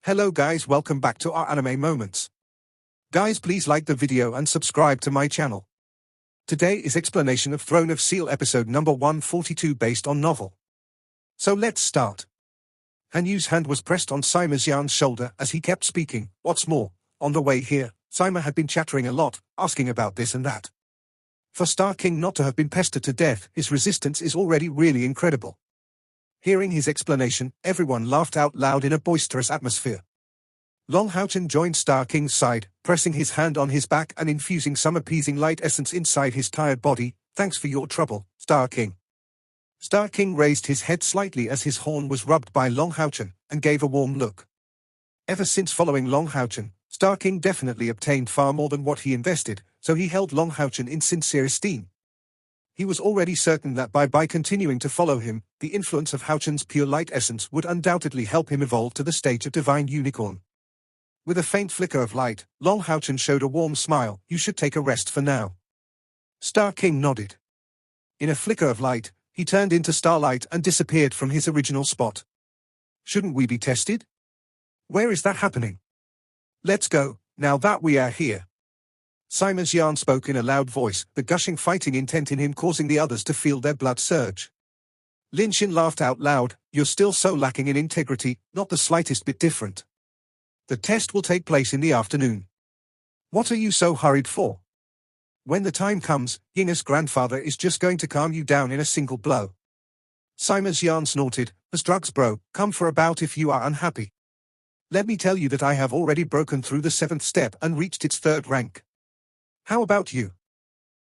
Hello guys, welcome back to our anime moments. Guys, please like the video and subscribe to my channel. Today is explanation of Throne of Steel episode number 142 based on novel. So let's start. Hanyu's hand was pressed on Sima Xian's shoulder as he kept speaking. What's more, on the way here, Sima had been chattering a lot, asking about this and that. For Star King not to have been pestered to death, his resistance is already really incredible. Hearing his explanation, everyone laughed out loud in a boisterous atmosphere. Long Haochen joined Star King's side, pressing his hand on his back and infusing some appeasing light essence inside his tired body. Thanks for your trouble, Star King. Star King raised his head slightly as his horn was rubbed by Long Haochen, and gave a warm look. Ever since following Long Haochen, Star King definitely obtained far more than what he invested, so he held Long Haochen in sincere esteem. He was already certain that by continuing to follow him, the influence of Haochen's pure light essence would undoubtedly help him evolve to the stage of divine unicorn. With a faint flicker of light, Long Haochen showed a warm smile. You should take a rest for now. Star King nodded. In a flicker of light, he turned into starlight and disappeared from his original spot. Shouldn't we be tested? Where is that happening? Let's go, now that we are here. Sima Xian spoke in a loud voice, the gushing fighting intent in him causing the others to feel their blood surge. Lin Xin laughed out loud. You're still so lacking in integrity, not the slightest bit different. The test will take place in the afternoon. What are you so hurried for? When the time comes, Yinger's grandfather is just going to calm you down in a single blow. Sima Xian snorted, as drugs bro, come for a bout if you are unhappy. Let me tell you that I have already broken through the 7th step and reached its 3rd rank. How about you?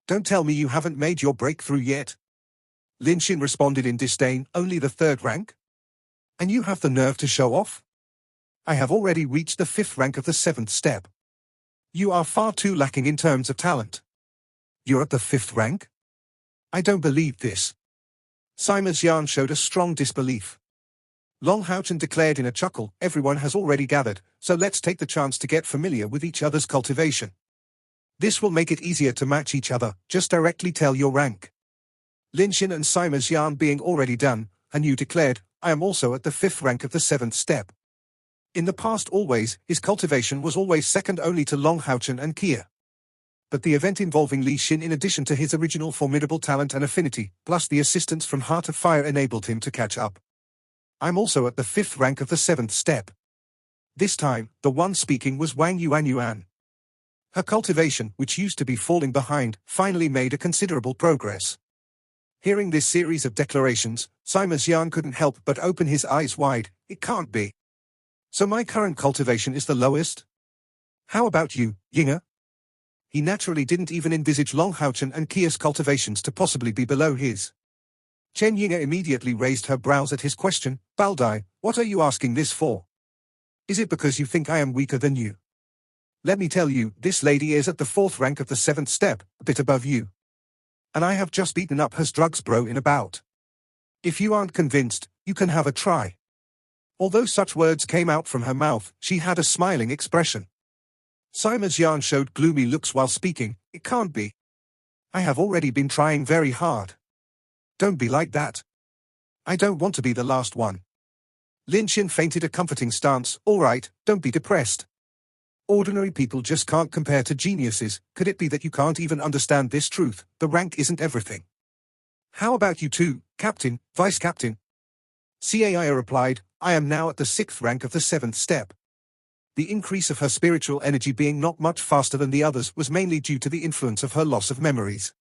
Don't tell me you haven't made your breakthrough yet. Lin Xin responded in disdain, only the 3rd rank? And you have the nerve to show off? I have already reached the 5th rank of the 7th step. You are far too lacking in terms of talent. You're at the 5th rank? I don't believe this. Sima Xian showed a strong disbelief. Long Haochen declared in a chuckle, everyone has already gathered, so let's take the chance to get familiar with each other's cultivation. This will make it easier to match each other, just directly tell your rank. Lin Xin and Sima Xian being already done, Hanyu declared, I am also at the 5th rank of the 7th step. In the past his cultivation was always second only to Long Haochen and Kia. But the event involving Li Xin in addition to his original formidable talent and affinity, plus the assistance from Heart of Fire enabled him to catch up. I'm also at the 5th rank of the 7th step. This time, the one speaking was Wang Yuan. Her cultivation, which used to be falling behind, finally made a considerable progress. Hearing this series of declarations, Sima Xian couldn't help but open his eyes wide. It can't be. So my current cultivation is the lowest? How about you, Yinger? He naturally didn't even envisage Long Haochen and Kia's cultivations to possibly be below his. Chen Yinger immediately raised her brows at his question. Baldai, what are you asking this for? Is it because you think I am weaker than you? Let me tell you, this lady is at the 4th rank of the 7th step, a bit above you. And I have just beaten up her drugs bro in a bout. If you aren't convinced, you can have a try. Although such words came out from her mouth, she had a smiling expression. Sima Xian showed gloomy looks while speaking. It can't be. I have already been trying very hard. Don't be like that. I don't want to be the last one. Lin Xin feinted a comforting stance. All right, don't be depressed. Ordinary people just can't compare to geniuses. Could it be that you can't even understand this truth? The rank isn't everything. How about you two, Captain, Vice Captain? Caia replied, I am now at the 6th rank of the 7th step. The increase of her spiritual energy being not much faster than the others was mainly due to the influence of her loss of memories.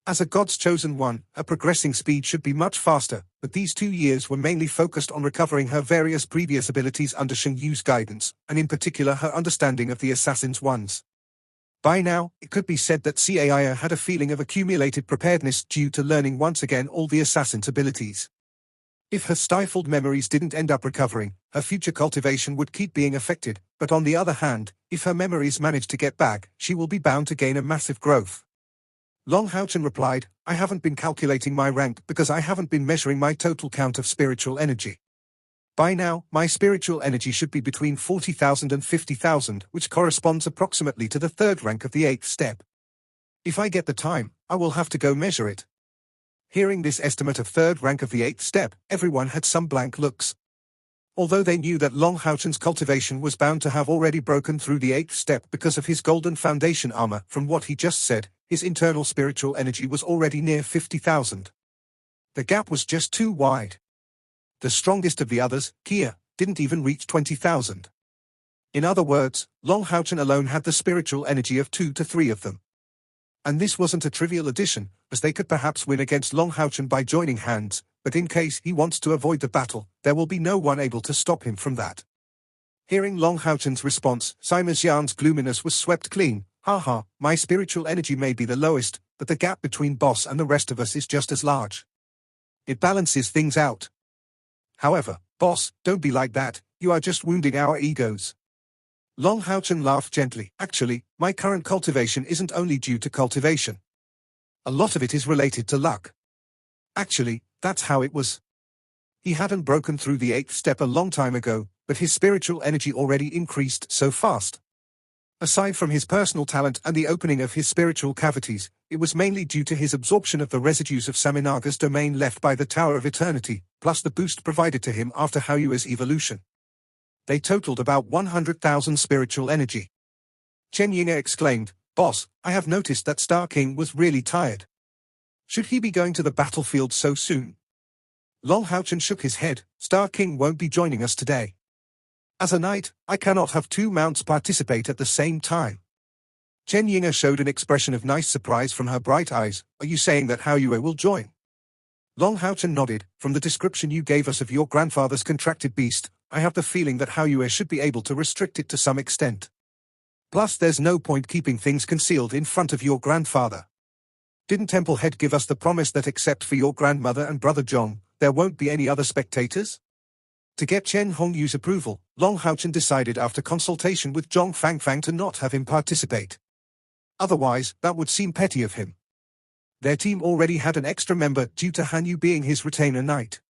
As a God's chosen one, her progressing speed should be much faster, but these 2 years were mainly focused on recovering her various previous abilities under Shang Yu's guidance, and in particular her understanding of the assassin's ones. By now, it could be said that Caia had a feeling of accumulated preparedness due to learning once again all the assassin's abilities. If her stifled memories didn't end up recovering, her future cultivation would keep being affected, but on the other hand, if her memories manage to get back, she will be bound to gain a massive growth. Long Haochen replied, I haven't been calculating my rank because I haven't been measuring my total count of spiritual energy. By now, my spiritual energy should be between 40,000 and 50,000, which corresponds approximately to the 3rd rank of the 8th step. If I get the time, I will have to go measure it. Hearing this estimate of 3rd rank of the 8th step, everyone had some blank looks. Although they knew that Long Houchen's cultivation was bound to have already broken through the 8th step because of his golden foundation armor, from what he just said, his internal spiritual energy was already near 50,000. The gap was just too wide. The strongest of the others, Kia, didn't even reach 20,000. In other words, Long Houchen alone had the spiritual energy of 2 to 3 of them. And this wasn't a trivial addition, as they could perhaps win against Long Houchen by joining hands, but in case he wants to avoid the battle, there will be no one able to stop him from that. Hearing Long Houchen's response, Sima Xian's gloominess was swept clean. Haha, my spiritual energy may be the lowest, but the gap between boss and the rest of us is just as large. It balances things out. However, boss, don't be like that, you are just wounding our egos. Long Houchen laughed gently. Actually, my current cultivation isn't only due to cultivation. A lot of it is related to luck. Actually, that's how it was. He hadn't broken through the 8th step a long time ago, but his spiritual energy already increased so fast. Aside from his personal talent and the opening of his spiritual cavities, it was mainly due to his absorption of the residues of Saminaga's domain left by the Tower of Eternity, plus the boost provided to him after Haoyue's evolution. They totaled about 100,000 spiritual energy. Chen Yinga exclaimed, "Boss, I have noticed that Star King was really tired. Should he be going to the battlefield so soon?" Long Houchen shook his head. "Star King won't be joining us today. As a knight, I cannot have 2 mounts participate at the same time." Chen Yinga showed an expression of nice surprise from her bright eyes. "Are you saying that Haoyue will join?" Long Houchen nodded. "From the description you gave us of your grandfather's contracted beast, I have the feeling that Haoyue should be able to restrict it to some extent. Plus there's no point keeping things concealed in front of your grandfather. Didn't Temple Head give us the promise that except for your grandmother and brother Zhong, there won't be any other spectators?" To get Chen Hongyu's approval, Long Houchen decided after consultation with Zhong Fangfang to not have him participate. Otherwise, that would seem petty of him. Their team already had an extra member due to Han Yu being his retainer knight.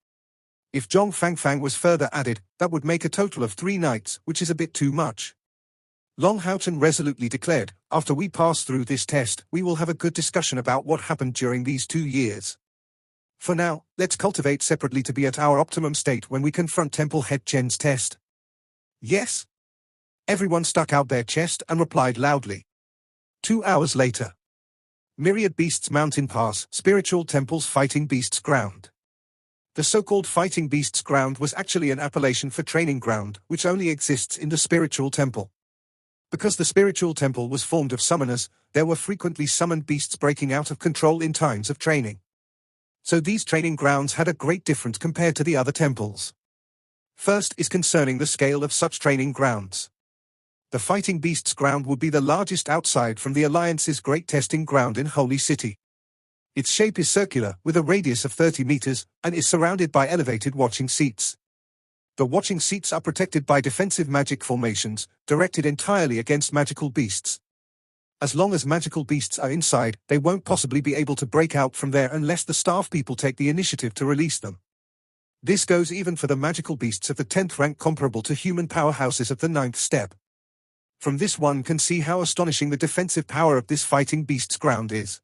If Zhong Fangfang was further added, that would make a total of 3 knights, which is a bit too much. Long Houchen resolutely declared, "After we pass through this test, we will have a good discussion about what happened during these 2 years. For now, let's cultivate separately to be at our optimum state when we confront Temple Head Chen's test." "Yes?" Everyone stuck out their chest and replied loudly. 2 hours later. Myriad Beasts Mountain Pass, Spiritual Temple's Fighting Beasts Ground. The so-called Fighting Beasts Ground was actually an appellation for training ground, which only exists in the Spiritual Temple. Because the Spiritual Temple was formed of summoners, there were frequently summoned beasts breaking out of control in times of training. So these training grounds had a great difference compared to the other temples. First is concerning the scale of such training grounds. The Fighting Beasts Ground would be the largest outside from the Alliance's great testing ground in Holy City. Its shape is circular, with a radius of 30 meters, and is surrounded by elevated watching seats. The watching seats are protected by defensive magic formations, directed entirely against magical beasts. As long as magical beasts are inside, they won't possibly be able to break out from there unless the staff people take the initiative to release them. This goes even for the magical beasts of the 10th rank comparable to human powerhouses of the 9th step. From this one can see how astonishing the defensive power of this Fighting Beasts Ground is.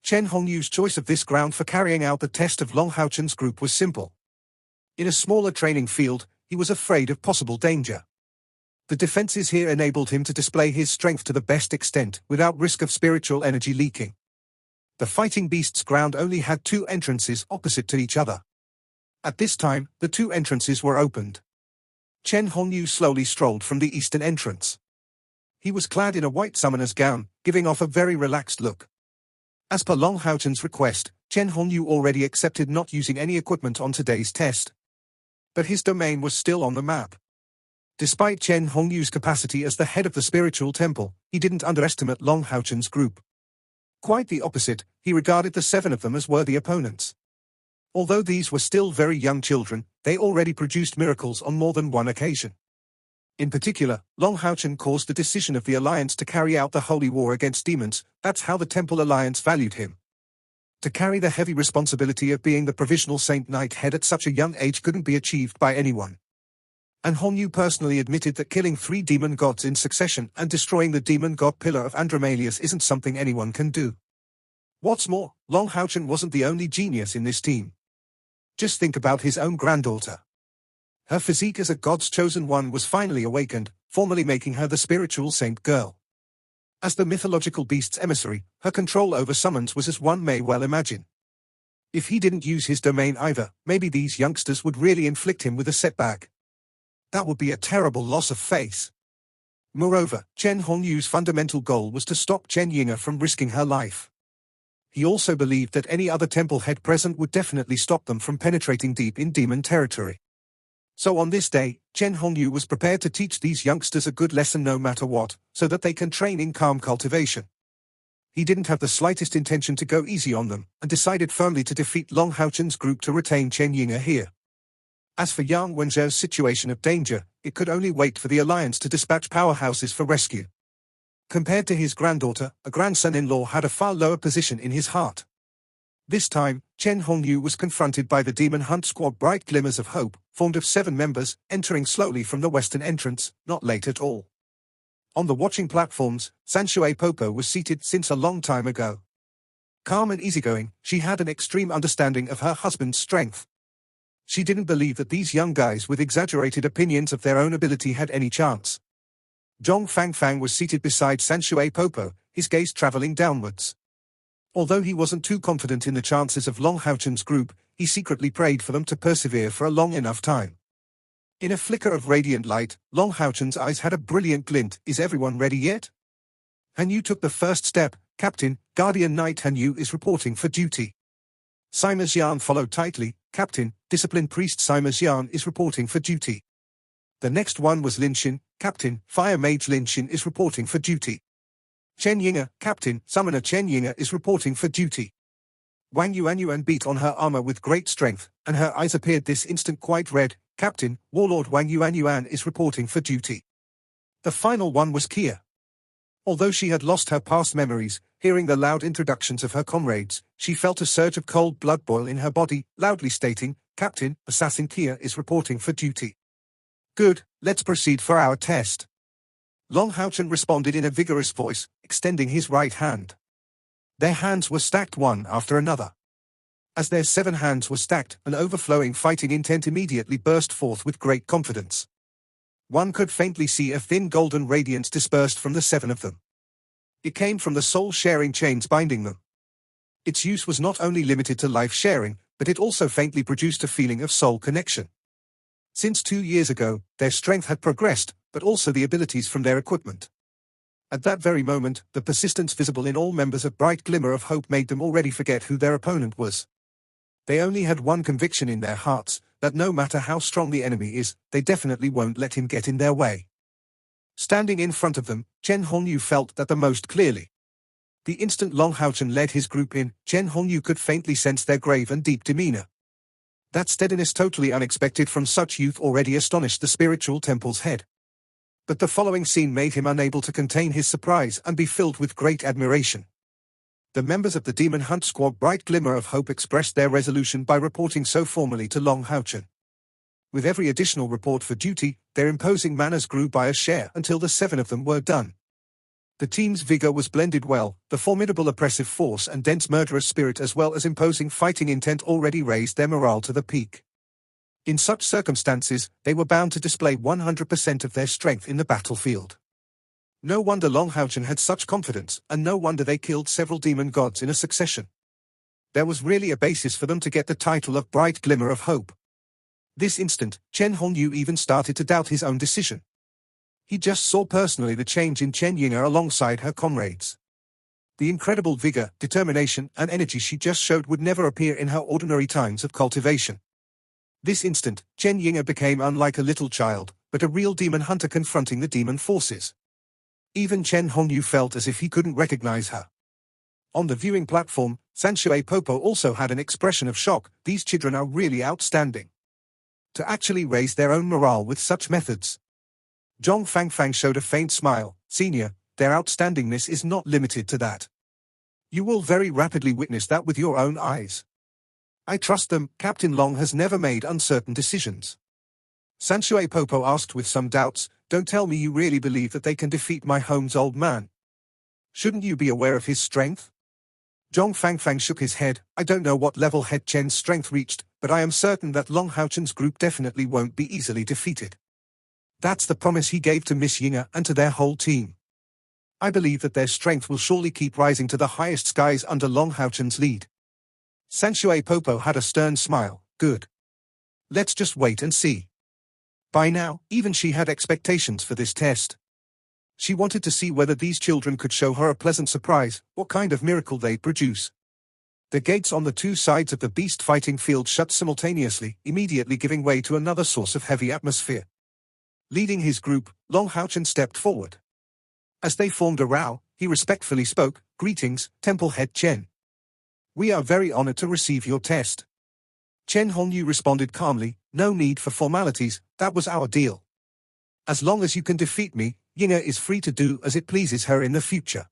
Chen Hongyu's choice of this ground for carrying out the test of Long Houchen's group was simple. In a smaller training field, he was afraid of possible danger. The defenses here enabled him to display his strength to the best extent, without risk of spiritual energy leaking. The Fighting Beasts Ground only had 2 entrances opposite to each other. At this time, the 2 entrances were opened. Chen Hongyu slowly strolled from the eastern entrance. He was clad in a white summoner's gown, giving off a very relaxed look. As per Long Houchen's request, Chen Hongyu already accepted not using any equipment on today's test. But his domain was still on the map. Despite Chen Hongyu's capacity as the head of the spiritual temple, he didn't underestimate Long Houchen's group. Quite the opposite, he regarded the 7 of them as worthy opponents. Although these were still very young children, they already produced miracles on more than one occasion. In particular, Long Houchen caused the decision of the Alliance to carry out the holy war against demons. That's how the Temple Alliance valued him. To carry the heavy responsibility of being the provisional Saint Knight head at such a young age couldn't be achieved by anyone. And Hongyu personally admitted that killing 3 demon gods in succession and destroying the demon god pillar of Andromalius isn't something anyone can do. What's more, Long Houchen wasn't the only genius in this team. Just think about his own granddaughter. Her physique as a god's chosen one was finally awakened, formally making her the spiritual saint girl. As the mythological beast's emissary, her control over summons was as one may well imagine. If he didn't use his domain either, maybe these youngsters would really inflict him with a setback. That would be a terrible loss of face. Moreover, Chen Hongyu's fundamental goal was to stop Chen Yinga from risking her life. He also believed that any other temple head present would definitely stop them from penetrating deep in demon territory. So on this day, Chen Hongyu was prepared to teach these youngsters a good lesson no matter what, so that they can train in calm cultivation. He didn't have the slightest intention to go easy on them, and decided firmly to defeat Long Haochen's group to retain Chen Yinga here. As for Yang Wenzhou's situation of danger, it could only wait for the alliance to dispatch powerhouses for rescue. Compared to his granddaughter, a grandson-in-law had a far lower position in his heart. This time, Chen Hongyu was confronted by the Demon Hunt Squad Bright Glimmers of Hope, formed of 7 members, entering slowly from the western entrance, not late at all. On the watching platforms, Sanshui Popo was seated since a long time ago. Calm and easygoing, she had an extreme understanding of her husband's strength. She didn't believe that these young guys with exaggerated opinions of their own ability had any chance. Zhong Fangfang was seated beside Sanshui Popo, his gaze traveling downwards. Although he wasn't too confident in the chances of Long Haochen's group, he secretly prayed for them to persevere for a long enough time. In a flicker of radiant light, Long Haochen's eyes had a brilliant glint. Is everyone ready yet? Han Yu took the first step. Captain, Guardian Knight Han Yu is reporting for duty. Sima Xian followed tightly. Captain, Disciplined Priest Sima Xian is reporting for duty. The next one was Lin Xin. Captain, Fire Mage Lin Xin is reporting for duty. Chen Yinga, Captain, Summoner Chen Yinga is reporting for duty. Wang Yuan beat on her armor with great strength, and her eyes appeared this instant quite red. Captain, Warlord Wang Yuan is reporting for duty. The final one was Kia. Although she had lost her past memories, hearing the loud introductions of her comrades, she felt a surge of cold blood boil in her body, loudly stating, Captain, Assassin Kia is reporting for duty. Good, let's proceed for our test. Long Haochen responded in a vigorous voice, extending his right hand. Their hands were stacked one after another. As their 7 hands were stacked, an overflowing fighting intent immediately burst forth with great confidence. One could faintly see a thin golden radiance dispersed from the 7 of them. It came from the soul-sharing chains binding them. Its use was not only limited to life-sharing, but it also faintly produced a feeling of soul connection. Since 2 years ago, their strength had progressed, but also the abilities from their equipment. At that very moment, the persistence visible in all members of Bright Glimmer of Hope made them already forget who their opponent was. They only had one conviction in their hearts, that no matter how strong the enemy is, they definitely won't let him get in their way. Standing in front of them, Chen Hongyu felt that the most clearly. The instant Long Haochen led his group in, Chen Hongyu could faintly sense their grave and deep demeanor. That steadiness, totally unexpected from such youth, already astonished the spiritual temple's head. But the following scene made him unable to contain his surprise and be filled with great admiration. The members of the Demon Hunt Squad Bright Glimmer of Hope expressed their resolution by reporting so formally to Long Haochen. With every additional report for duty, their imposing manners grew by a share until the 7 of them were done. The team's vigor was blended well, the formidable oppressive force and dense murderous spirit as well as imposing fighting intent already raised their morale to the peak. In such circumstances, they were bound to display 100% of their strength in the battlefield. No wonder Long Haochen had such confidence, and no wonder they killed several demon gods in a succession. There was really a basis for them to get the title of Bright Glimmer of Hope. This instant, Chen Hongyu even started to doubt his own decision. He just saw personally the change in Chen Yinga alongside her comrades. The incredible vigor, determination, and energy she just showed would never appear in her ordinary times of cultivation. This instant, Chen Yinga became unlike a little child, but a real demon hunter confronting the demon forces. Even Chen Hongyu felt as if he couldn't recognize her. On the viewing platform, Sanshui Popo also had an expression of shock. These children are really outstanding. To actually raise their own morale with such methods. Zhong Fangfang showed a faint smile. Senior, their outstandingness is not limited to that. You will very rapidly witness that with your own eyes. I trust them. Captain Long has never made uncertain decisions. Sanshui Popo asked with some doubts, don't tell me you really believe that they can defeat my home's old man. Shouldn't you be aware of his strength? Zhong Fangfang shook his head. I don't know what level Head Chen's strength reached, but I am certain that Long Haochen's group definitely won't be easily defeated. That's the promise he gave to Miss Yinga and to their whole team. I believe that their strength will surely keep rising to the highest skies under Long Haochen's lead. Sanshui Popo had a stern smile. Good. Let's just wait and see. By now, even she had expectations for this test. She wanted to see whether these children could show her a pleasant surprise, what kind of miracle they'd produce. The gates on the two sides of the beast fighting field shut simultaneously, immediately giving way to another source of heavy atmosphere. Leading his group, Long Haochen stepped forward. As they formed a row, he respectfully spoke, "Greetings, Temple Head Chen. We are very honored to receive your test." Chen Hongyu responded calmly, "No need for formalities, that was our deal. As long as you can defeat me, Yinga is free to do as it pleases her in the future.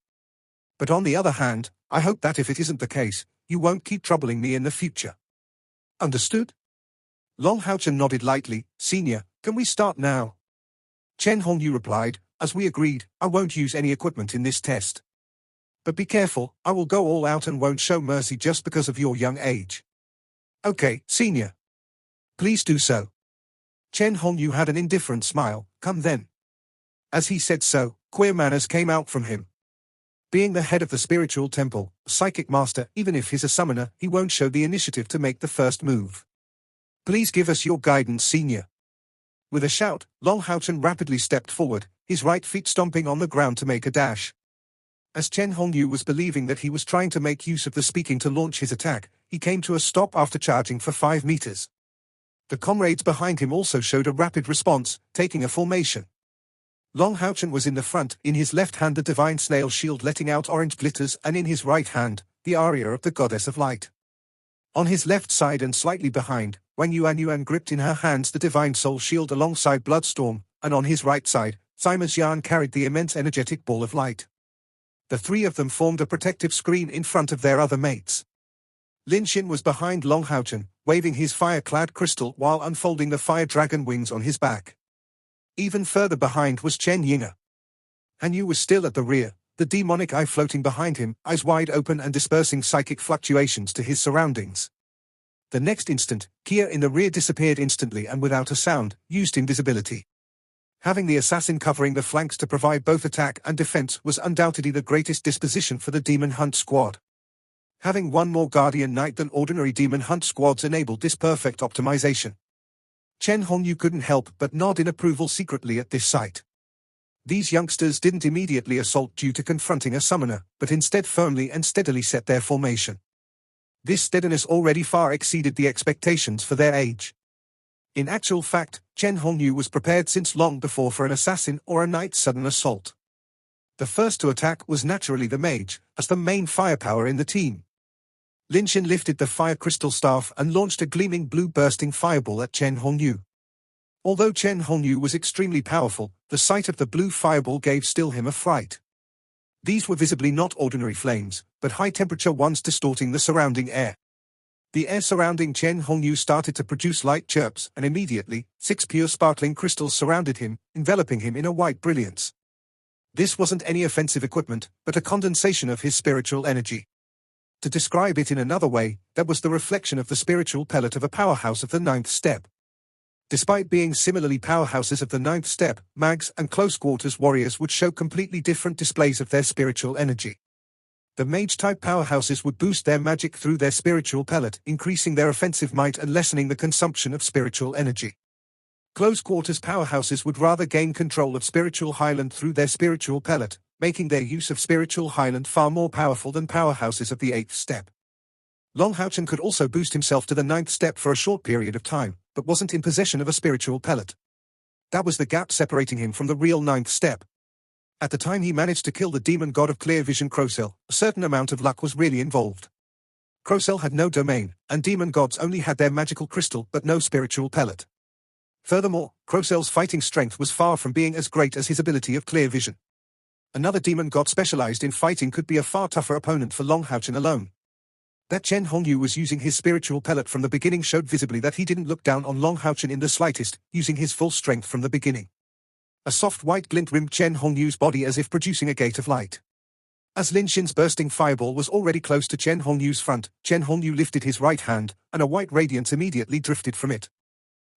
But on the other hand, I hope that if it isn't the case, you won't keep troubling me in the future. Understood?" Long Haochen nodded lightly. "Senior, can we start now?" Chen Hongyu replied, "As we agreed, I won't use any equipment in this test. But be careful, I will go all out and won't show mercy just because of your young age." "Okay, Senior. Please do so." Chen Hongyu had an indifferent smile. "Come then." As he said so, queer manners came out from him. Being the head of the spiritual temple, psychic master, even if he's a summoner, he won't show the initiative to make the first move. "Please give us your guidance, Senior." With a shout, Long Haochen rapidly stepped forward, his right feet stomping on the ground to make a dash. As Chen Hongyu was believing that he was trying to make use of the speaking to launch his attack, he came to a stop after charging for 5 meters. The comrades behind him also showed a rapid response, taking a formation. Long Haochen was in the front, in his left hand the divine snail shield letting out orange glitters, and in his right hand, the aria of the goddess of light. On his left side and slightly behind, Wang Yuan gripped in her hands the divine soul shield alongside Bloodstorm, and on his right side, Sima Xian carried the immense energetic ball of light. The three of them formed a protective screen in front of their other mates. Lin Xin was behind Long Haochen, waving his fire-clad crystal while unfolding the fire dragon wings on his back. Even further behind was Chen Yinga. Han Yu was still at the rear, the demonic eye floating behind him, eyes wide open and dispersing psychic fluctuations to his surroundings. The next instant, Kia in the rear disappeared instantly and without a sound, used invisibility. Having the assassin covering the flanks to provide both attack and defense was undoubtedly the greatest disposition for the Demon Hunt squad. Having one more Guardian Knight than ordinary Demon Hunt squads enabled this perfect optimization. Chen Hongyu couldn't help but nod in approval secretly at this sight. These youngsters didn't immediately assault due to confronting a summoner, but instead firmly and steadily set their formation. This steadiness already far exceeded the expectations for their age. In actual fact, Chen Hongyu was prepared since long before for an assassin or a knight's sudden assault. The first to attack was naturally the mage, as the main firepower in the team. Lin Xin lifted the fire crystal staff and launched a gleaming blue bursting fireball at Chen Hongyu. Although Chen Hongyu was extremely powerful, the sight of the blue fireball gave still him a fright. These were visibly not ordinary flames, but high-temperature ones distorting the surrounding air. The air surrounding Chen Hongyu started to produce light chirps, and immediately, 6 pure sparkling crystals surrounded him, enveloping him in a white brilliance. This wasn't any offensive equipment, but a condensation of his spiritual energy. To describe it in another way, that was the reflection of the spiritual pellet of a powerhouse of the 9th step. Despite being similarly powerhouses of the 9th step, mags and close-quarters warriors would show completely different displays of their spiritual energy. The mage-type powerhouses would boost their magic through their spiritual pellet, increasing their offensive might and lessening the consumption of spiritual energy. Close-quarters powerhouses would rather gain control of spiritual highland through their spiritual pellet, making their use of spiritual highland far more powerful than powerhouses of the 8th step. Long Haochen could also boost himself to the 9th step for a short period of time, but wasn't in possession of a spiritual pellet. That was the gap separating him from the real 9th step. At the time he managed to kill the demon god of clear vision Crocell, a certain amount of luck was really involved. Crocell had no domain, and demon gods only had their magical crystal but no spiritual pellet. Furthermore, Crocell's fighting strength was far from being as great as his ability of clear vision. Another demon god specialized in fighting could be a far tougher opponent for Long Haochen alone. That Chen Hongyu was using his spiritual pellet from the beginning showed visibly that he didn't look down on Long Haochen in the slightest, using his full strength from the beginning. A soft white glint rimmed Chen Hongyu's body as if producing a gate of light. As Lin Xin's bursting fireball was already close to Chen Hongyu's front, Chen Hongyu lifted his right hand, and a white radiance immediately drifted from it.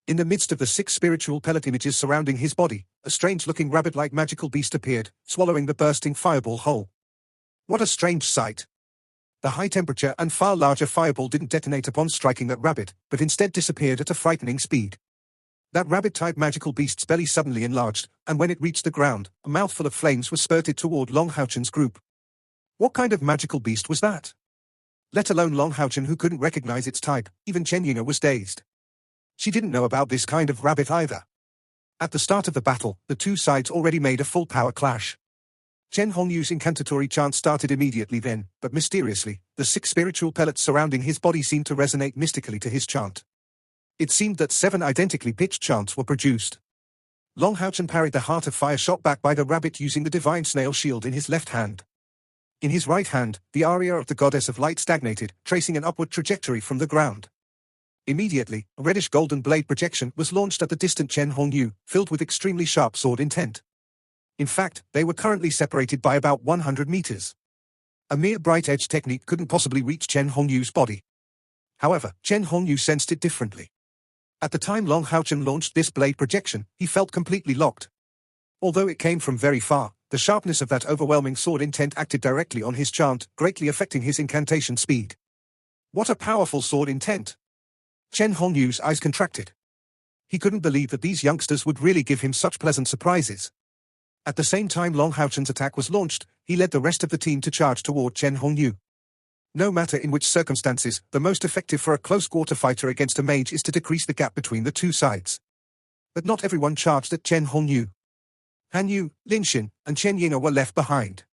In the midst of the 6 spiritual pellet images surrounding his body, a strange-looking rabbit-like magical beast appeared, swallowing the bursting fireball whole. What a strange sight! The high-temperature and far larger fireball didn't detonate upon striking that rabbit, but instead disappeared at a frightening speed. That rabbit-type magical beast's belly suddenly enlarged, and when it reached the ground, a mouthful of flames was spurted toward Long Haochen's group. What kind of magical beast was that? Let alone Long Haochen, who couldn't recognize its type. Even Chen Yinga was dazed. She didn't know about this kind of rabbit either. At the start of the battle, the two sides already made a full power clash. Chen Hongyu's incantatory chant started immediately then, but mysteriously, the 6 spiritual pellets surrounding his body seemed to resonate mystically to his chant. It seemed that 7 identically pitched chants were produced. Long Haochen parried the heart of fire shot back by the rabbit using the divine snail shield in his left hand. In his right hand, the aria of the goddess of light stagnated, tracing an upward trajectory from the ground. Immediately, a reddish-golden blade projection was launched at the distant Chen Hongyu, filled with extremely sharp sword intent. In fact, they were currently separated by about 100 meters. A mere bright edge technique couldn't possibly reach Chen Hongyu's body. However, Chen Hongyu sensed it differently. At the time Long Haochen launched this blade projection, he felt completely locked. Although it came from very far, the sharpness of that overwhelming sword intent acted directly on his chant, greatly affecting his incantation speed. What a powerful sword intent! Chen Hongyu's eyes contracted. He couldn't believe that these youngsters would really give him such pleasant surprises. At the same time Long Haochen's attack was launched, he led the rest of the team to charge toward Chen Hongyu. No matter in which circumstances, the most effective for a close-quarter fighter against a mage is to decrease the gap between the two sides. But not everyone charged at Chen Hongyu. Han Yu, Lin Xin, and Chen Yinga were left behind.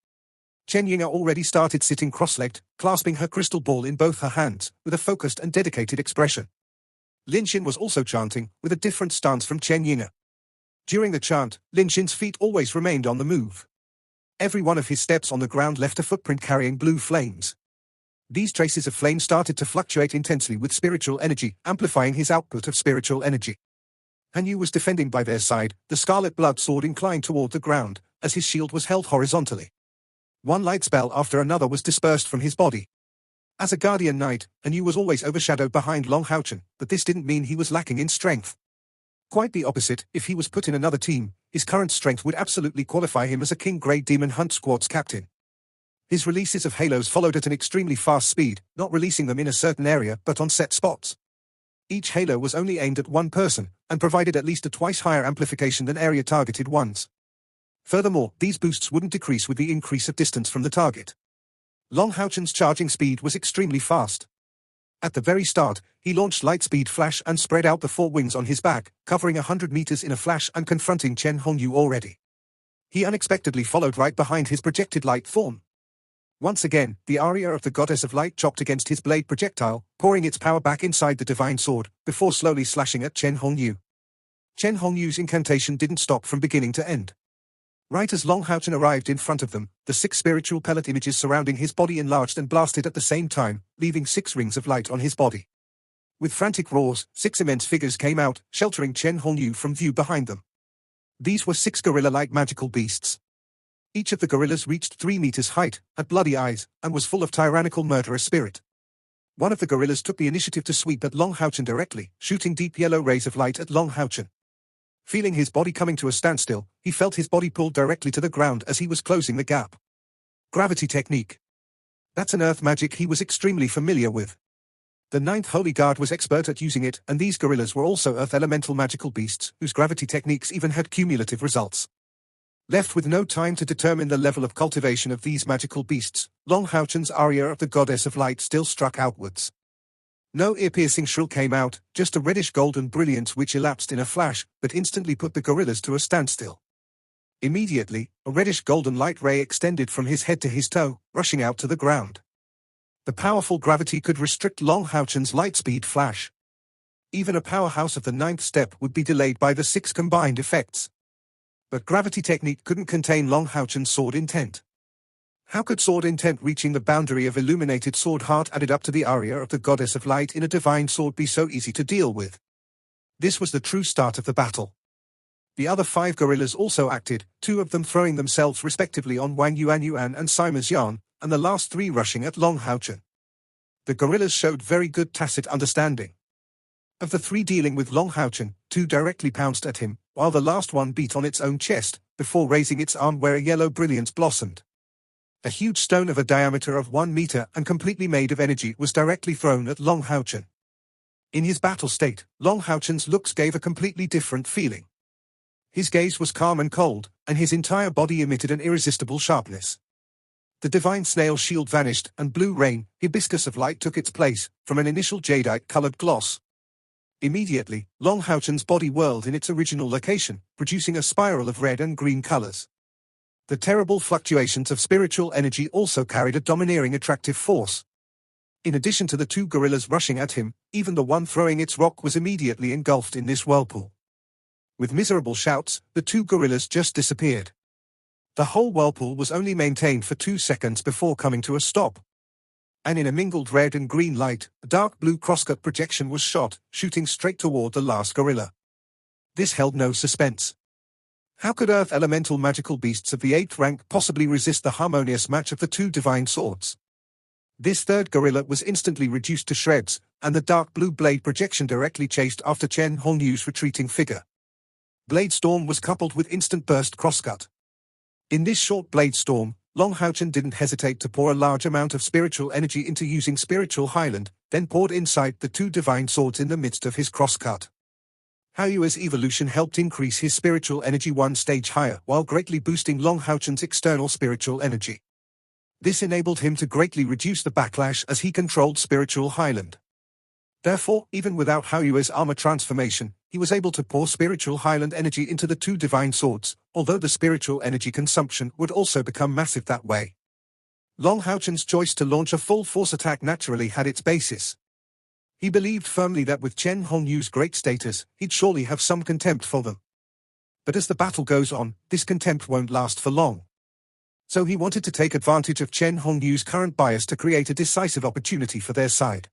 Chen Yinga already started sitting cross-legged, clasping her crystal ball in both her hands, with a focused and dedicated expression. Lin Xin was also chanting, with a different stance from Chen Yinga. During the chant, Lin Xin's feet always remained on the move. Every one of his steps on the ground left a footprint carrying blue flames. These traces of flame started to fluctuate intensely with spiritual energy, amplifying his output of spiritual energy. Han Yu was defending by their side, the scarlet blood sword inclined toward the ground, as his shield was held horizontally. One light spell after another was dispersed from his body. As a guardian knight, Han Yu was always overshadowed behind Long Haochen, but this didn't mean he was lacking in strength. Quite the opposite, if he was put in another team, his current strength would absolutely qualify him as a King-grade Demon Hunt Squad's captain. His releases of halos followed at an extremely fast speed, not releasing them in a certain area but on set spots. Each halo was only aimed at one person, and provided at least a twice higher amplification than area-targeted ones. Furthermore, these boosts wouldn't decrease with the increase of distance from the target. Long Haochen's charging speed was extremely fast. At the very start, he launched Lightspeed Flash and spread out the 4 wings on his back, covering 100 meters in a flash and confronting Chen Hongyu already. He unexpectedly followed right behind his projected light form. Once again, the aria of the goddess of light chopped against his blade projectile, pouring its power back inside the divine sword, before slowly slashing at Chen Hongyu. Chen Hongyu's incantation didn't stop from beginning to end. Right as Long Haochen arrived in front of them, the 6 spiritual pellet images surrounding his body enlarged and blasted at the same time, leaving 6 rings of light on his body. With frantic roars, 6 immense figures came out, sheltering Chen Hongyu from view behind them. These were 6 gorilla-like magical beasts. Each of the gorillas reached 3 meters height, had bloody eyes, and was full of tyrannical murderous spirit. One of the gorillas took the initiative to sweep at Long Haochen directly, shooting deep yellow rays of light at Long Haochen. Feeling his body coming to a standstill, he felt his body pulled directly to the ground as he was closing the gap. Gravity technique. That's an earth magic he was extremely familiar with. The 9th Holy Guard was expert at using it, and these gorillas were also earth elemental magical beasts, whose gravity techniques even had cumulative results. Left with no time to determine the level of cultivation of these magical beasts, Long Haochen's aria of the goddess of light still struck outwards. No ear-piercing shrill came out, just a reddish-golden brilliance which elapsed in a flash, but instantly put the gorillas to a standstill. Immediately, a reddish-golden light ray extended from his head to his toe, rushing out to the ground. The powerful gravity could restrict Long Haochen's lightspeed flash. Even a powerhouse of the 9th step would be delayed by the 6 combined effects. But gravity technique couldn't contain Long Haochen's sword intent. How could sword intent reaching the boundary of illuminated sword heart added up to the aria of the goddess of light in a divine sword be so easy to deal with? This was the true start of the battle. The other 5 gorillas also acted, 2 of them throwing themselves respectively on Wang Yuanyuan and Sima Yan, and the last 3 rushing at Long Haochen. The gorillas showed very good tacit understanding. Of the 3 dealing with Long Haochen, 2 directly pounced at him, while the last one beat on its own chest, before raising its arm where a yellow brilliance blossomed. A huge stone of a diameter of 1 meter and completely made of energy was directly thrown at Long Haochen. In his battle state, Long Haochen's looks gave a completely different feeling. His gaze was calm and cold, and his entire body emitted an irresistible sharpness. The divine snail shield vanished, and blue rain, hibiscus of light took its place, from an initial jadeite-colored gloss. Immediately, Long Haochen's body whirled in its original location, producing a spiral of red and green colors. The terrible fluctuations of spiritual energy also carried a domineering attractive force. In addition to the 2 gorillas rushing at him, even the one throwing its rock was immediately engulfed in this whirlpool. With miserable shouts, the 2 gorillas just disappeared. The whole whirlpool was only maintained for 2 seconds before coming to a stop. And in a mingled red and green light, a dark blue crosscut projection was shot, shooting straight toward the last gorilla. This held no suspense. How could earth elemental magical beasts of the 8th rank possibly resist the harmonious match of the 2 divine swords? This 3rd gorilla was instantly reduced to shreds, and the dark blue blade projection directly chased after Chen Hongyu's retreating figure. Blade storm was coupled with instant burst crosscut. In this short blade storm, Long Haochen didn't hesitate to pour a large amount of spiritual energy into using spiritual highland, then poured inside the 2 divine swords in the midst of his crosscut. Haoyue's evolution helped increase his spiritual energy 1 stage higher while greatly boosting Long Haochen's external spiritual energy. This enabled him to greatly reduce the backlash as he controlled spiritual highland. Therefore, even without Haoyue's armor transformation, he was able to pour spiritual highland energy into the 2 divine swords, although the spiritual energy consumption would also become massive that way. Long Haochen's choice to launch a full force attack naturally had its basis. He believed firmly that with Chen Hongyu's great status, he'd surely have some contempt for them. But as the battle goes on, this contempt won't last for long. So he wanted to take advantage of Chen Hongyu's current bias to create a decisive opportunity for their side.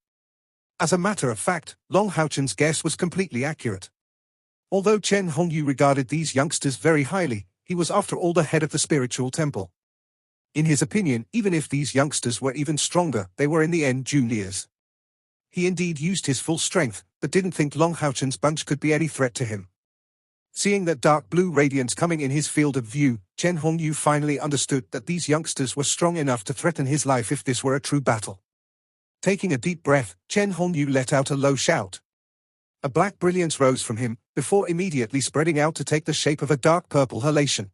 As a matter of fact, Long Haochen's guess was completely accurate. Although Chen Hongyu regarded these youngsters very highly, he was after all the head of the spiritual temple. In his opinion, even if these youngsters were even stronger, they were in the end juniors. He indeed used his full strength, but didn't think Long Haochen's bunch could be any threat to him. Seeing that dark blue radiance coming in his field of view, Chen Hongyu finally understood that these youngsters were strong enough to threaten his life if this were a true battle. Taking a deep breath, Chen Honyu let out a low shout. A black brilliance rose from him, before immediately spreading out to take the shape of a dark purple halation.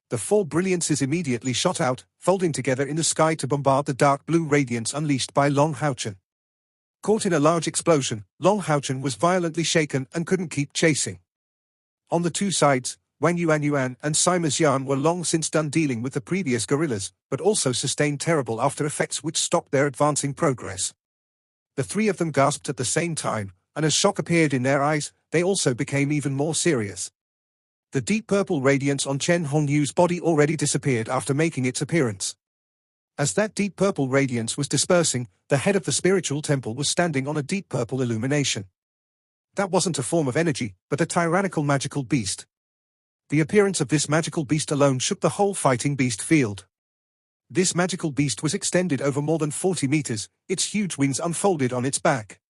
The 4 brilliances immediately shot out, folding together in the sky to bombard the dark blue radiance unleashed by Long Haochen. Caught in a large explosion, Long Haochen was violently shaken and couldn't keep chasing. On the 2 sides, Wang Yuanyuan and Sima Yan were long since done dealing with the previous gorillas, but also sustained terrible after effects which stopped their advancing progress. The 3 of them gasped at the same time, and as shock appeared in their eyes, they also became even more serious. The deep purple radiance on Chen Hongyu's body already disappeared after making its appearance. As that deep purple radiance was dispersing, the head of the spiritual temple was standing on a deep purple illumination. That wasn't a form of energy, but a tyrannical magical beast. The appearance of this magical beast alone shook the whole fighting beast field. This magical beast was extended over more than 40 meters, its huge wings unfolded on its back.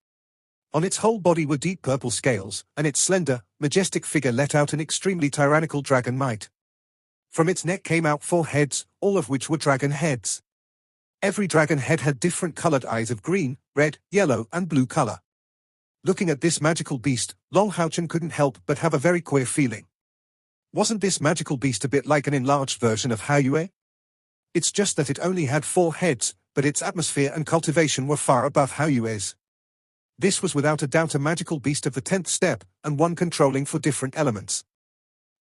On its whole body were deep purple scales, and its slender, majestic figure let out an extremely tyrannical dragon might. From its neck came out 4 heads, all of which were dragon heads. Every dragon head had different colored eyes of green, red, yellow, and blue color. Looking at this magical beast, Long Haochen couldn't help but have a very queer feeling. Wasn't this magical beast a bit like an enlarged version of Haoyue? It's just that it only had 4 heads, but its atmosphere and cultivation were far above Haoyue's. This was without a doubt a magical beast of the 10th step, and one controlling 4 different elements.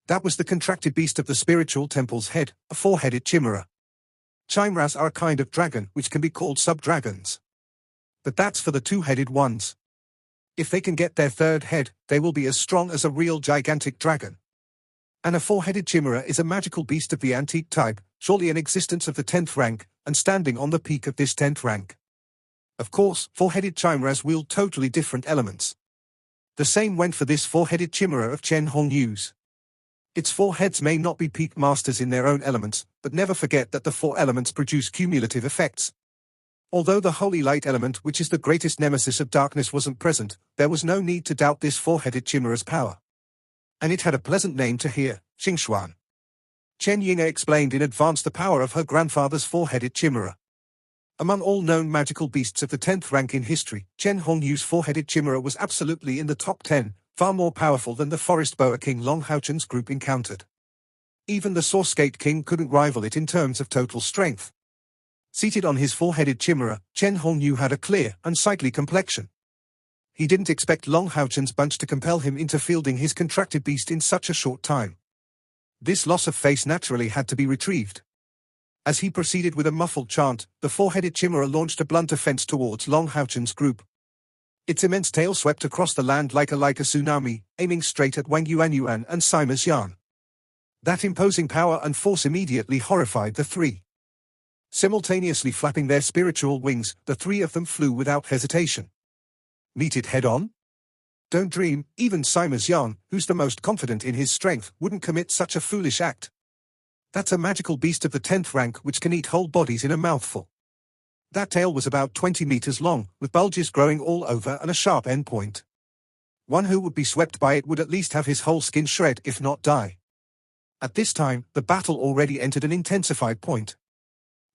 That was the contracted beast of the spiritual temple's head, a 4-headed chimera. Chimeras are a kind of dragon which can be called sub-dragons. But that's for the 2-headed ones. If they can get their 3rd head, they will be as strong as a real gigantic dragon. And a 4-headed chimera is a magical beast of the antique type, surely in existence of the 10th rank, and standing on the peak of this 10th rank. Of course, 4-headed chimeras wield totally different elements. The same went for this 4-headed chimera of Chen Hongyu's. Its four heads may not be peak masters in their own elements, but never forget that the four elements produce cumulative effects. Although the holy light element, which is the greatest nemesis of darkness, wasn't present, there was no need to doubt this four-headed chimera's power. And it had a pleasant name to hear, Xingxuan. Chen Yinga explained in advance the power of her grandfather's four-headed chimera. Among all known magical beasts of the 10th rank in history, Chen Hongyu's four-headed chimera was absolutely in the top 10, far more powerful than the forest boa king Long Haochen's group encountered. Even the Source-Gate king couldn't rival it in terms of total strength. Seated on his four-headed chimera, Chen Hongyu had a clear, unsightly complexion. He didn't expect Long Haochen's bunch to compel him into fielding his contracted beast in such a short time. This loss of face naturally had to be retrieved. As he proceeded with a muffled chant, the four-headed chimera launched a blunt offense towards Long Haochen's group. Its immense tail swept across the land like a tsunami, aiming straight at Wang Yuanyuan and Sima Xian. That imposing power and force immediately horrified the three. Simultaneously flapping their spiritual wings, the three of them flew without hesitation. Meet it head-on? Don't dream, even Sima Xian, who's the most confident in his strength, wouldn't commit such a foolish act. That's a magical beast of the 10th rank which can eat whole bodies in a mouthful. That tail was about 20 meters long, with bulges growing all over and a sharp end point. One who would be swept by it would at least have his whole skin shred, if not die. At this time, the battle already entered an intensified point.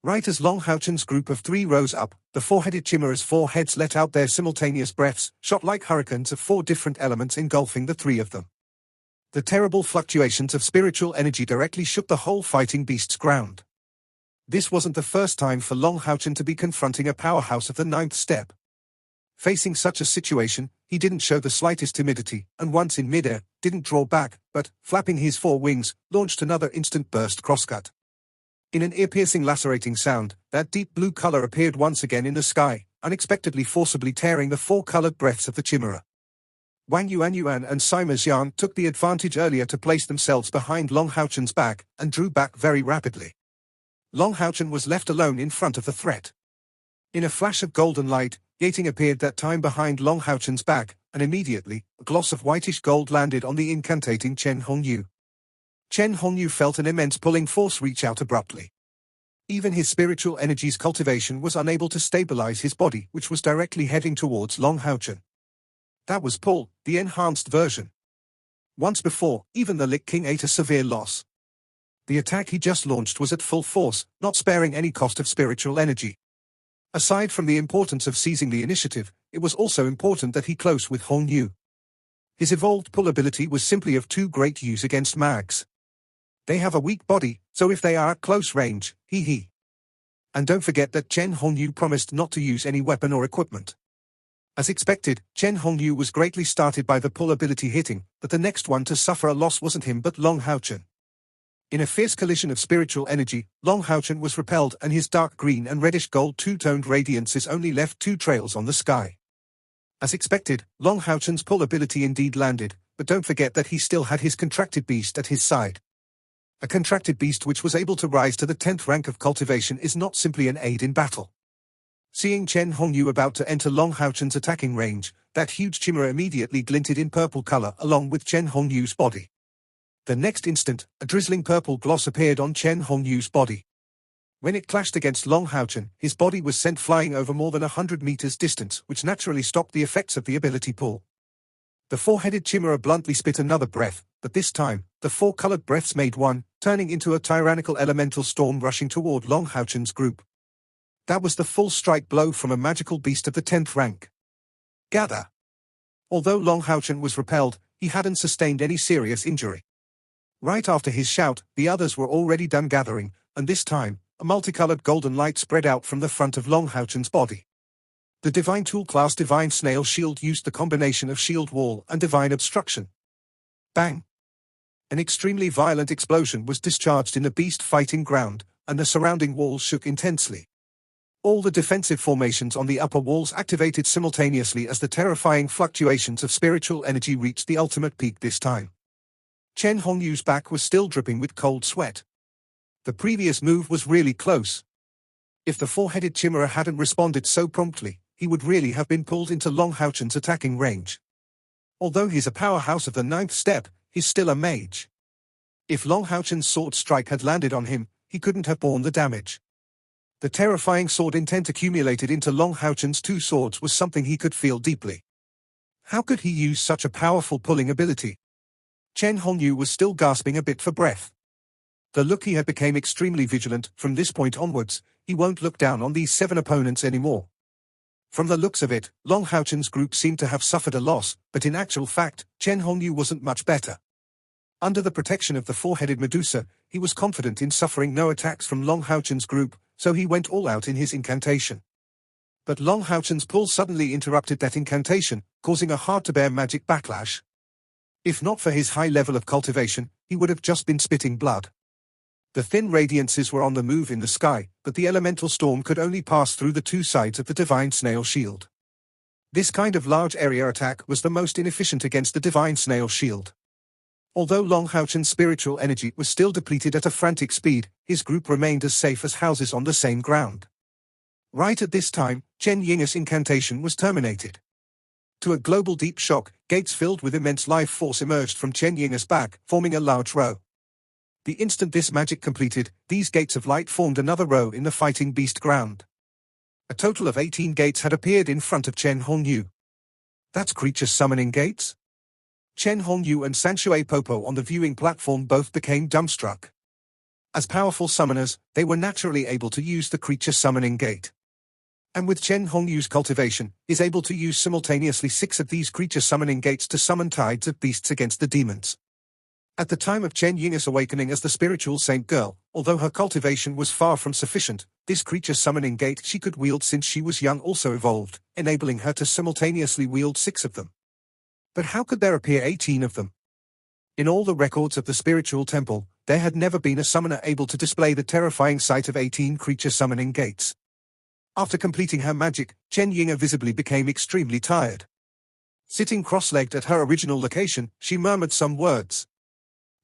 Right as Long Haochen's group of three rose up, the four-headed chimera's four heads let out their simultaneous breaths, shot like hurricanes of four different elements engulfing the three of them. The terrible fluctuations of spiritual energy directly shook the whole fighting beast's ground. This wasn't the first time for Long Haochen to be confronting a powerhouse of the 9th step. Facing such a situation, he didn't show the slightest timidity, and once in midair, didn't draw back, but, flapping his four wings, launched another instant burst crosscut. In an ear-piercing lacerating sound, that deep blue color appeared once again in the sky, unexpectedly forcibly tearing the four-colored breaths of the chimera. Wang Yuanyuan and Sima Xian took the advantage earlier to place themselves behind Long Haochen's back, and drew back very rapidly. Long Haochen was left alone in front of the threat. In a flash of golden light, Yating appeared that time behind Long Haochen's back, and immediately, a gloss of whitish gold landed on the incantating Chen Hongyu. Chen Hongyu felt an immense pulling force reach out abruptly. Even his spiritual energy's cultivation was unable to stabilize his body, which was directly heading towards Long Haochen. That was Pull, the enhanced version. Once before, even the Lich King ate a severe loss. The attack he just launched was at full force, not sparing any cost of spiritual energy. Aside from the importance of seizing the initiative, it was also important that he close with Hongyu. His evolved Pull ability was simply of too great use against mags. They have a weak body, so if they are at close range, hee. And don't forget that Chen Hongyu promised not to use any weapon or equipment. As expected, Chen Hongyu was greatly started by the Pull ability hitting, but the next one to suffer a loss wasn't him but Long Haochen. In a fierce collision of spiritual energy, Long Haochen was repelled and his dark green and reddish gold two-toned radiances only left two trails on the sky. As expected, Long Haochen's Pull ability indeed landed, but don't forget that he still had his contracted beast at his side. A contracted beast which was able to rise to the 10th rank of cultivation is not simply an aid in battle. Seeing Chen Hongyu about to enter Long Haochen's attacking range, that huge chimera immediately glinted in purple color along with Chen Hongyu's body. The next instant, a drizzling purple gloss appeared on Chen Hongyu's body. When it clashed against Long Haochen, his body was sent flying over more than 100 meters distance, which naturally stopped the effects of the ability Pull. The four-headed chimera bluntly spit another breath, but this time, the four-colored breaths made one, turning into a tyrannical elemental storm rushing toward Long Haochen's group. That was the full strike blow from a magical beast of the 10th rank. Gather! Although Long Haochen was repelled, he hadn't sustained any serious injury. Right after his shout, the others were already done gathering, and this time, a multicolored golden light spread out from the front of Long Haochen's body. The Divine Tool class Divine Snail Shield used the combination of Shield Wall and Divine Obstruction. Bang! An extremely violent explosion was discharged in the beast fighting ground, and the surrounding walls shook intensely. All the defensive formations on the upper walls activated simultaneously as the terrifying fluctuations of spiritual energy reached the ultimate peak this time. Chen Hongyu's back was still dripping with cold sweat. The previous move was really close. If the four-headed chimera hadn't responded so promptly, he would really have been pulled into Long Haochen's attacking range. Although he's a powerhouse of the 9th step, he's still a mage. If Long Haochen's sword strike had landed on him, he couldn't have borne the damage. The terrifying sword intent accumulated into Long Haochen's two swords was something he could feel deeply. How could he use such a powerful pulling ability? Chen Hongyu was still gasping a bit for breath. The look he had became extremely vigilant. From this point onwards, he won't look down on these 7 opponents anymore. From the looks of it, Long Haochen's group seemed to have suffered a loss, but in actual fact, Chen Hongyu wasn't much better. Under the protection of the four-headed Medusa, he was confident in suffering no attacks from Long Haochen's group, so he went all out in his incantation. But Long Haochen's pull suddenly interrupted that incantation, causing a hard-to-bear magic backlash. If not for his high level of cultivation, he would have just been spitting blood. The thin radiances were on the move in the sky, but the elemental storm could only pass through the two sides of the divine snail shield. This kind of large area attack was the most inefficient against the divine snail shield. Although Long Haochen's spiritual energy was still depleted at a frantic speed, his group remained as safe as houses on the same ground. Right at this time, Chen Ying's incantation was terminated. To a global deep shock, gates filled with immense life force emerged from Chen Ying's back, forming a large row. The instant this magic completed, these gates of light formed another row in the fighting beast ground. A total of 18 gates had appeared in front of Chen Hongyu. That's creature summoning gates? Chen Hongyu and Sanshui Popo on the viewing platform both became dumbstruck. As powerful summoners, they were naturally able to use the creature summoning gate. And with Chen Hongyu's cultivation, is able to use simultaneously 6 of these creature summoning gates to summon tides of beasts against the demons. At the time of Chen Ying's awakening as the spiritual saint girl, although her cultivation was far from sufficient, this creature summoning gate she could wield since she was young also evolved, enabling her to simultaneously wield 6 of them. But how could there appear 18 of them? In all the records of the spiritual temple, there had never been a summoner able to display the terrifying sight of 18 creature summoning gates. After completing her magic, Chen Ying visibly became extremely tired. Sitting cross-legged at her original location, she murmured some words.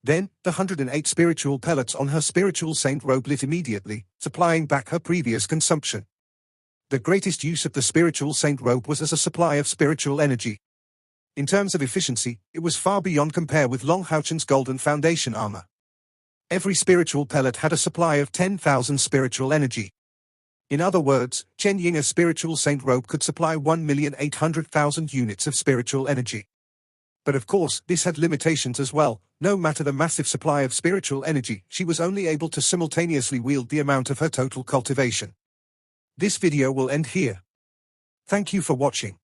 Then, the 108 spiritual pellets on her spiritual saint robe lit immediately, supplying back her previous consumption. The greatest use of the spiritual saint robe was as a supply of spiritual energy. In terms of efficiency, it was far beyond compare with Long Haochen's golden foundation armor. Every spiritual pellet had a supply of 10,000 spiritual energy. In other words, Chen Ying's spiritual saint robe could supply 1,800,000 units of spiritual energy. But of course, this had limitations as well. No matter the massive supply of spiritual energy, she was only able to simultaneously wield the amount of her total cultivation. This video will end here. Thank you for watching.